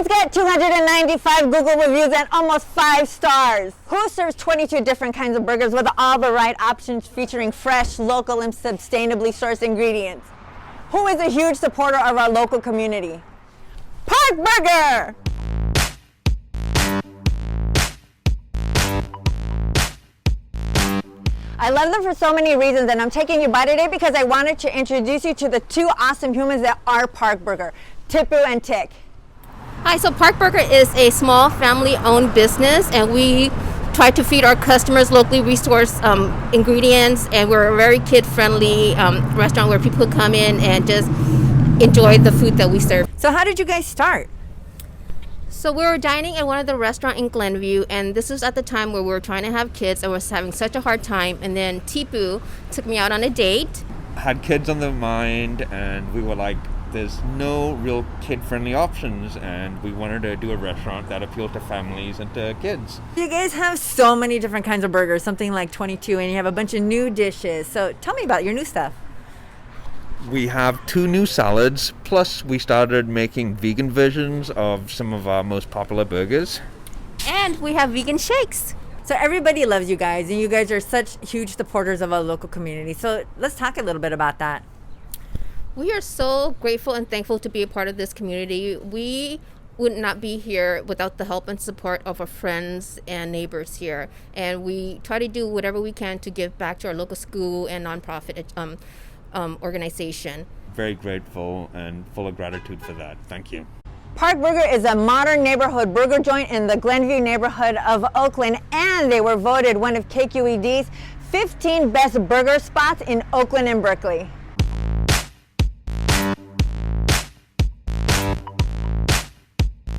let's get 295 Google reviews and almost 5 stars. Who serves 22 different kinds of burgers with all the right options featuring fresh, local, and sustainably sourced ingredients? Who is a huge supporter of our local community? Park Burger! I love them for so many reasons, and I'm taking you by today because I wanted to introduce you to the 2 awesome humans that are Park Burger, Tipu and Tic. Hi, so Park Burger is a small family-owned business, and we try to feed our customers locally resourced ingredients, and we're a very kid-friendly restaurant where people come in and just enjoy the food that we serve. So how did you guys start? So we were dining at one of the restaurants in Glenview, and this was at the time where we were trying to have kids and was having such a hard time, and then Tipu took me out on a date. Had kids on the mind, and we were like, there's no real kid-friendly options, and we wanted to do a restaurant that appealed to families and to kids. You guys have so many different kinds of burgers, something like 22, and you have a bunch of new dishes. So tell me about your new stuff. We have 2 new salads, plus we started making vegan versions of some of our most popular burgers. And we have vegan shakes. So everybody loves you guys, and you guys are such huge supporters of our local community. So let's talk a little bit about that. We are so grateful and thankful to be a part of this community. We would not be here without the help and support of our friends and neighbors here. And we try to do whatever we can to give back to our local school and nonprofit organization. Very grateful and full of gratitude for that. Thank you. Park Burger is a modern neighborhood burger joint in the Glenview neighborhood of Oakland, and they were voted one of KQED's 15 best burger spots in Oakland and Berkeley.